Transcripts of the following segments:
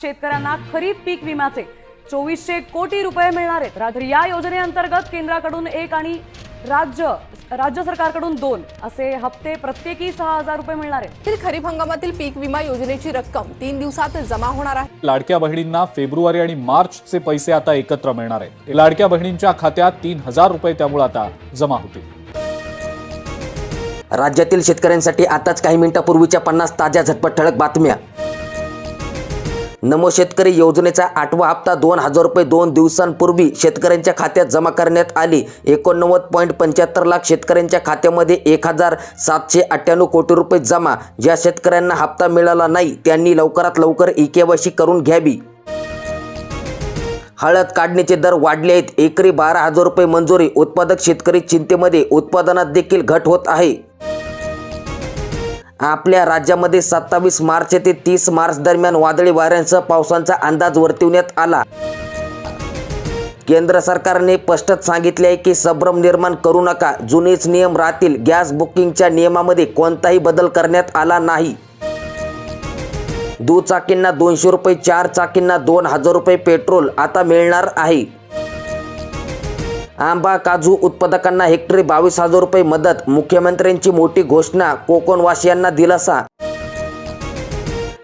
शेतकऱ्यांना खरीप पीक विम्याचे 2400 कोटी रुपये मिळणार आहेत। तर या योजनेअंतर्गत केंद्राकडून 1 आणि राज्य सरकारकडून 2 असे हप्ते प्रत्येकी 6000 रुपये मिळणार आहेत। खरीप हंगामातील पीक विमा योजनेची रक्कम 3 दिवसात जमा होणार आहे। लाडक्या बहिणींना फेब्रुवारी आणि मार्चचे पैसे आता एकत्र मिळणार आहेत। लाडक्या बहिणींच्या खात्यात 3000 रुपये त्यामुळे आता जमा होतील। राज्यातील शेतकऱ्यांसाठी आताच काही मिनिटांपूर्वीच्या 50 ताज्या झटपट ठळक बातम्या। नमो शेतकरी योजनेचा 8वा हप्ता 2000 रुपये 2 दिवसांपूर्वी शेतकऱ्यांच्या खात्यात जमा करण्यात आले। 89.75 लाख शेतकऱ्यांच्या खात्यामध्ये 1798 कोटी रुपये जमा। ज्या शेतकऱ्यांना हप्ता मिळाला नाही त्यांनी लवकरात लवकर ई-केवायसी करून घ्यावी। हळद काढणीचे दर वाढले आहेत। एकरी 12000 रुपये मंजुरी। उत्पादक शेतकरी चिंतेमध्ये, उत्पादनात देखील घट होत आहे। आपल्या राज्यामध्ये 27 मार्च ते 30 मार्च दरम्यान वादळी वाऱ्यांसह पावसाचा अंदाज वर्तविण्यात आला। केंद्र सरकारने स्पष्ट सांगितले आहे की संभ्रम निर्माण करू नका, जुनेच नियम राहतील। गॅस बुकिंगच्या नियमामध्ये कोणताही बदल करण्यात आला नाही। दुचाकींना 200 रुपये, 4 चाकींना 2000 रुपये पेट्रोल आता मिळणार आहे। आंबा काजू उत्पादकांना हेक्टरी 22000 रुपये मदत। मुख्यमंत्र्यांची मोठी घोषणा, कोकणवासियांना दिलासा।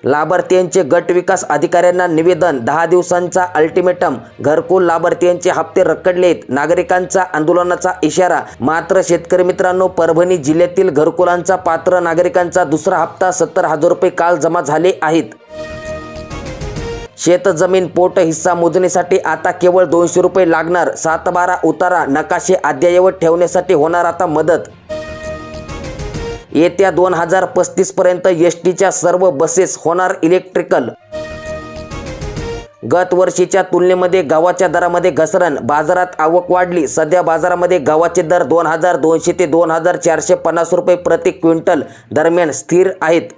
लाभार्थ्यांचे गट विकास अधिकाऱ्यांना निवेदन, 10 दिवसांचा अल्टिमेटम। घरकुल लाभार्थ्यांचे हप्ते रखडलेत, नागरिकांचा आंदोलनाचा इशारा। मात्र शेतकरी मित्रांनो, परभणी जिल्ह्यातील घरकुलांचा पात्र नागरिकांचा दुसरा हप्ता 70000 रुपये काल जमा झाले आहेत। शेतजमीन पोट हिस्सा मोजणीसाठी आता केवळ 200 रुपये लागणार। 7/12 उतारा नकाशे अद्ययावत ठेवण्यासाठी होणार आता मदत। येत्या 2035 पर्यंत एसटीच्या सर्व बसेस होणार इलेक्ट्रिकल। गत वर्षीच्या तुलनेमध्ये गव्हाच्या दरामध्ये घसरण, बाजारात आवक वाढली। सध्या बाजारामध्ये गव्हाचे दर 2200 ते 2450 रुपये प्रति क्विंटल दरम्यान स्थिर आहेत।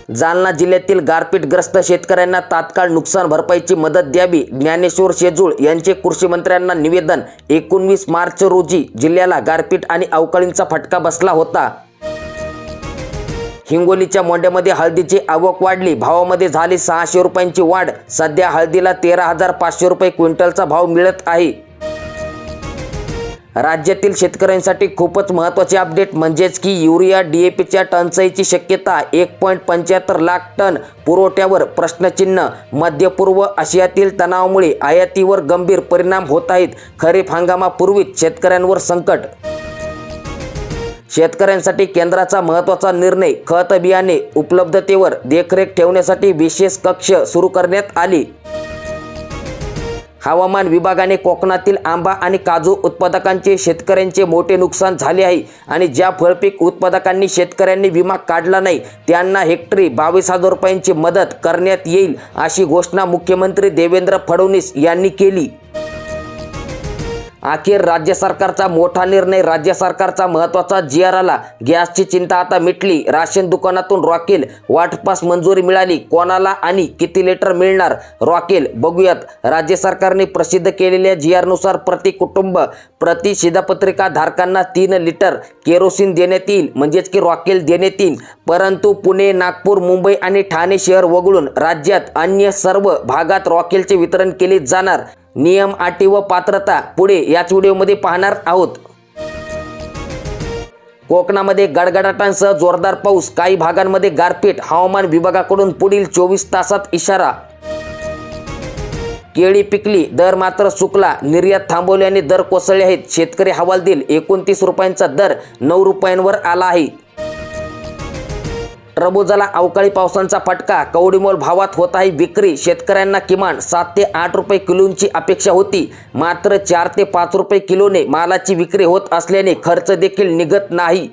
जालना जिल्ह्यातील गारपीटग्रस्त शेतकऱ्यांना तात्काळ नुकसान भरपाईची मदत द्यावी, ज्ञानेश्वर शेजूळ यांचे कृषी मंत्र्यांना निवेदन। 19 मार्च रोजी जिल्ह्याला गारपीट आणि अवकाळींचा फटका बसला होता। हिंगोलीच्या मोंढ्यामध्ये हळदीची आवक वाढली, भावामध्ये झाली 600 रुपयांची वाढ। सध्या हळदीला 13500 रुपये क्विंटलचा भाव मिळत आहे। राज्यातील शेतकऱ्यांसाठी खूपच महत्त्वाचे अपडेट म्हणजेच की युरिया DAPच्या टंचाईची शक्यता। 1.75 लाख टन पुरवठ्यावर प्रश्नचिन्ह। मध्य पूर्व आशियातील तणावामुळे आयातीवर गंभीर परिणाम होत आहेत। खरीप हंगामापूर्वीच शेतकऱ्यांवर संकट। शेतकऱ्यांसाठी केंद्राचा महत्त्वाचा निर्णय, खत बियाणे उपलब्धतेवर देखरेख ठेवण्यासाठी विशेष कक्ष सुरू करण्यात आले। हवामान विभागाने कोकणातील आंबा आणि काजू उत्पादकांचे शेतकऱ्यांचे मोठे नुकसान झाले आहे आणि ज्या फळपीक उत्पादकांनी शेतकऱ्यांनी विमा काढला नाही त्यांना हेक्टरी 22000 रुपयांची मदत करण्यात येईल, अशी घोषणा मुख्यमंत्री देवेंद्र फडणवीस यांनी केली। अखेर राज्य सरकारचा मोठा निर्णय, राज्य सरकारचा महत्त्वाचा GR आला। गॅसची चिंता आता मिटली। राशन दुकानातून रॉकेल वाटपास मंजुरी मिळाली। कोणाला आणि किती लिटर मिळणार रॉकेल बघूयात। राज्य सरकारने प्रसिद्ध केलेल्या GR नुसार प्रति कुटुंब प्रति शिधापत्रिका धारकांना 3 लिटर केरोसिन देण्यात येईल, म्हणजेच की रॉकेल देण्यात येईल। परंतु पुणे, नागपूर, मुंबई आणि ठाणे शहर वगळून राज्यात अन्य सर्व भागात रॉकेलचे वितरण केले जाणार। नियम, अटी व पात्रता पुढे याच व्हिडिओमध्ये पाहणार आहोत। कोकणामध्ये गडगडाटांसह जोरदार पाऊस, काही भागांमध्ये गारपीट। हवामान विभागाकडून पुढील 24 तासात इशारा। केळी पिकली, दर मात्र सुकला। निर्यात थांबवल्याने दर कोसळले आहेत। शेतकरी हवालदिल, 29 रुपयांचा दर 9 रुपयांवर आला आहे। टरबूजाला अवकाळी पावसांचा फटका, कवडीमोल भावात होत आहे विक्री। शेतकऱ्यांना किमान 7 ते 8 रुपये किलोची अपेक्षा होती, मात्र 4 ते 5 रुपये किलोने मालाची विक्री होत असल्याने खर्च देखील निघत नाही।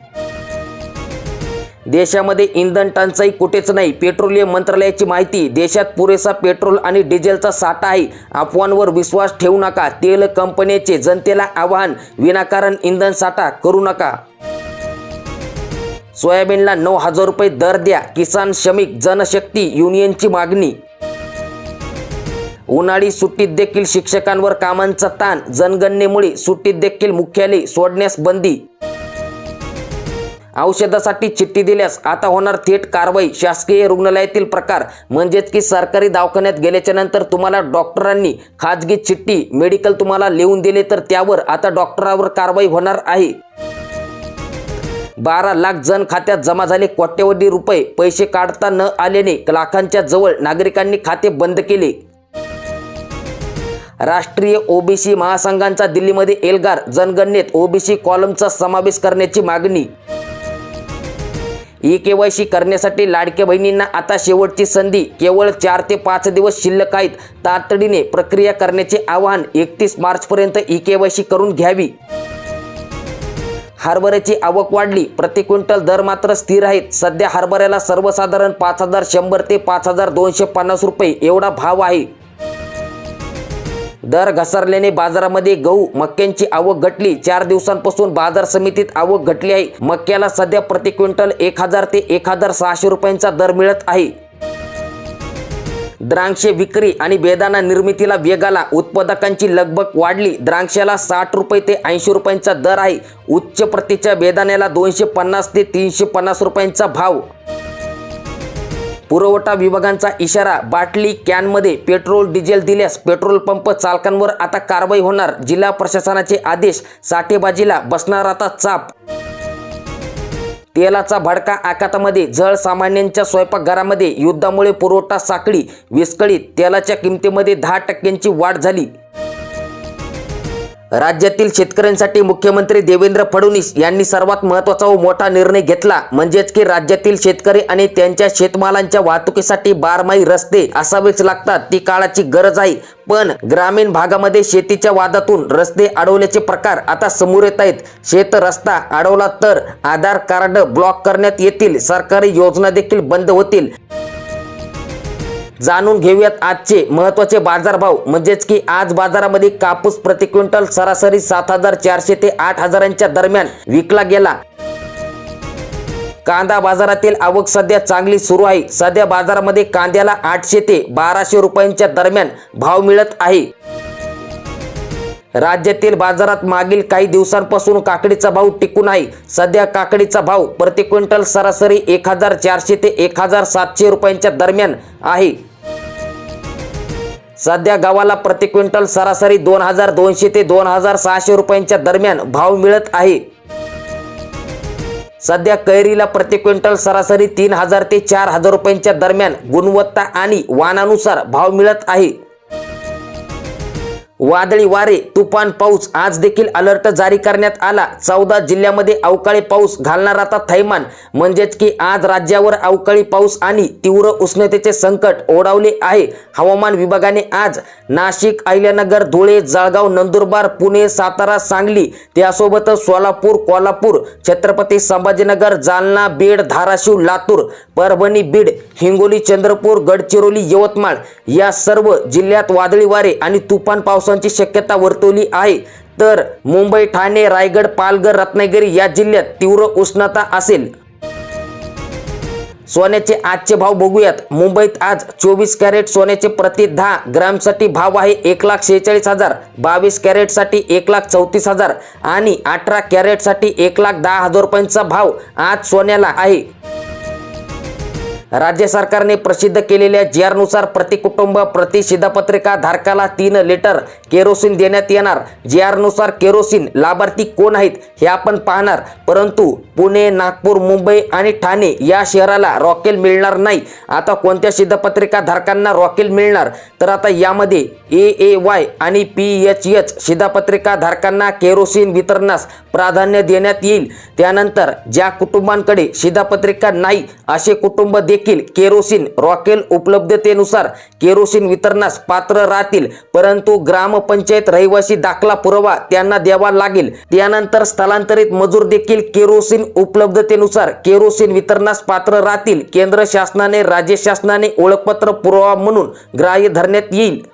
देशामध्ये इंधन टंचाई कुठेच नाही, पेट्रोलियम मंत्रालयाची माहिती। देशात पुरेसा पेट्रोल आणि डिझेलचा साठा आहे, अफवांवर विश्वास ठेवू नका। तेल कंपन्यांचे जनतेला आवाहन, विनाकारण इंधन साठा करू नका। सोयाबीनला 9000 रुपये दर द्या, किसान श्रमिक जनशक्ती युनियनची मागणी। उन्हाळी सुट्टीत देखील शिक्षकांवर कामांचा ताण, जनगणनेमुळे सुट्टीत देखील मुख्यालय सोडण्यास बंदी। औषधासाठी चिठ्ठी दिल्यास आता होणार थेट कारवाई. शासकीय रुग्णालयातील प्रकार म्हणजेच की सरकारी दवाखान्यात गेल्याच्या नंतर तुम्हाला डॉक्टरांनी खाजगी चिठ्ठी मेडिकल तुम्हाला लिहून दिले तर त्यावर आता डॉक्टरावर कारवाई होणार आहे. 12 लाख जण खात्यात जमा झाले कोट्यवधी रुपये. पैसे काढता न आल्याने लाखांच्या जवळ नागरिकांनी खाते बंद केले. राष्ट्रीय ओबीसी महासंघांचा दिल्लीमध्ये एल्गार. जनगणनेत ओबीसी कॉलमचा समावेश करण्याची मागणी. ई-केवायसी करण्यासाठी लाडक्या बहिणींना आता शेवटची संधी. केवळ 4 ते 5 दिवस शिल्लक आहेत. तातडीने प्रक्रिया करण्याचे आवाहन. 31 मार्चपर्यंत ई-केवायसी करून घ्यावी. हरभऱ्याची आवक वाढली. प्रति क्विंटल दर मात्र स्थिर आहेत. सध्या हरभऱ्याला सर्वसाधारण 5100 ते 5250 रुपये एवढा भाव आहे. दर घसरल्याने बाजारामध्ये गहू मक्यांची आवक घटली. 4 दिवसांपासून बाजार समितीत आवक घटली आहे. मक्याला सध्या प्रति क्विंटल 1000 ते 1600 रुपयांचा दर मिळत आहे. द्राक्षे विक्री आणि बेदाणा निर्मितीला वेग आला. उत्पादकांची लगबग वाढली. द्राक्षाला 60 रुपये ते 80 रुपयांचा दर आहे. उच्च प्रतीच्या बेदाण्याला 250 ते 350 रुपयांचा भाव. पुरवठा विभागांचा इशारा. बाटली कॅनमध्ये पेट्रोल डिझेल दिल्यास पेट्रोल पंप चालकांवर आता कारवाई होणार. जिल्हा प्रशासनाचे आदेश. साठेबाजीला बसणार आता चाप. तेलाचा भडका आकातामध्ये. झळ सामान्यांच्या स्वयंपाकघरामध्ये. युद्धामुळे पुरवठा साखळी विस्कळीत. तेलाच्या किमतीमध्ये 10% वाढ झाली. राज्यातील शेतकऱ्यांसाठी मुख्यमंत्री देवेंद्र फडणवीस यांनी सर्वात महत्त्वाचा व मोठा निर्णय घेतला. म्हणजेच की राज्यातील शेतकरी आणि त्यांच्या शेतमालांच्या वाहतुकीसाठी बारमाही रस्ते असावेच लागतात. ती काळाची गरज आहे. पण ग्रामीण भागामध्ये शेतीच्या वादातून रस्ते अडवल्याचे प्रकार आता समोर येत आहेत. शेत रस्ता अडवला तर आधार कार्ड ब्लॉक करण्यात येतील. सरकारी योजना देखील बंद होतील. जाणून घेऊयात आजचे महत्त्वाचे बाजारभाव. म्हणजेच की आज बाजारामध्ये कापूस प्रति क्विंटल सरासरी 7400 ते 8000च्या दरम्यान विकला गेला. कांदा बाजारातील आवक सध्या चांगली सुरू आहे. सध्या बाजारामध्ये कांद्याला 800 ते 1200 रुपयांच्या दरम्यान भाव मिळत आहे. राज्यातील बाजारात मागील काही दिवसांपासून काकडीचा भाव टिकून आहे. सध्या काकडीचा भाव प्रति क्विंटल सरासरी 1400 ते 1700 रुपयांच्या दरम्यान आहे. सध्या गव्हाला प्रति क्विंटल सरासरी 2200 ते 2600 रुपयांच्या दरम्यान भाव मिळत आहे. सध्या कैरीला प्रति क्विंटल सरासरी 3000 ते 4000 रुपयांच्या दरम्यान गुणवत्ता आणि वाणानुसार भाव मिळत आहे. वादळी वारे तुफान पाऊस. आज देखील अलर्ट जारी करण्यात आला. 14 जिल्ह्यामध्ये अवकाळी पाऊस घालणार आता थैमान. म्हणजेच की आज राज्यावर अवकाळी पाऊस आणि तीव्र उष्णतेचे संकट ओढावले आहे. हवामान विभागाने आज नाशिक, अहिल्यानगर, धुळे, जळगाव, नंदुरबार, पुणे, सातारा, सांगली त्यासोबतच सोलापूर, कोल्हापूर, छत्रपती संभाजीनगर, जालना, बीड, धाराशिव, लातूर, परभणी, बीड, हिंगोली, चंद्रपूर, गडचिरोली, यवतमाळ या सर्व जिल्ह्यात वादळी वारे आणि तुफान पावसाची शक्यता वर्तवली आहे. तर मुंबई, ठाणे, रायगड, पालघर, रत्नागिरी या जिल्ह्यात तीव्र उष्णता असेल. सोन्याचे आजचे भाव बघूयात. मुंबईत आज 24 कॅरेट सोन्याचे प्रति 10 ग्रॅमसाठी भाव आहे 1,46,000. 22 कॅरेटसाठी 1,34,000 आणि 18 कॅरेटसाठी 1,10,000 रुपयांचा भाव आज सोन्याला आहे. राज्य सरकारने प्रसिद्ध केलेल्या जी.आर.नुसार प्रति कुटुंब प्रति शिधापत्रिका धारकाला 3 लिटर केरोसिन देण्यात येणार. जी.आर.नुसार केरोसिन लाभार्थी कोण आहेत हे आपण पाहणार. परंतु पुणे, नागपूर, मुंबई आणि ठाणे या शहराला रॉकेल मिळणार नाही. आता कोणत्या शिधापत्रिका धारकांना रॉकेल मिळणार तर आता यामध्ये AAY आणि PHH शिधापत्रिका धारकांना केरोसिन वितरणास प्राधान्य देण्यात येईल. त्यानंतर ज्या कुटुंबांकडे शिधापत्रिका नाही असे कुटुंब देखील केरोसिन रॉकेल उपलब्धतेनुसार केरोसिन वितरणास पात्र राहतील. परंतु ग्रामपंचायत रहिवासी दाखला पुरावा त्यांना द्यावा लागेल. त्यानंतर स्थलांतरित मजूर देखील केरोसिन उपलब्धतेनुसार केरोसिन वितरणास पात्र राहतील. केंद्र शासनाने राज्य शासनाने ओळखपत्र पुरावा म्हणून ग्राह्य धरण्यात येईल.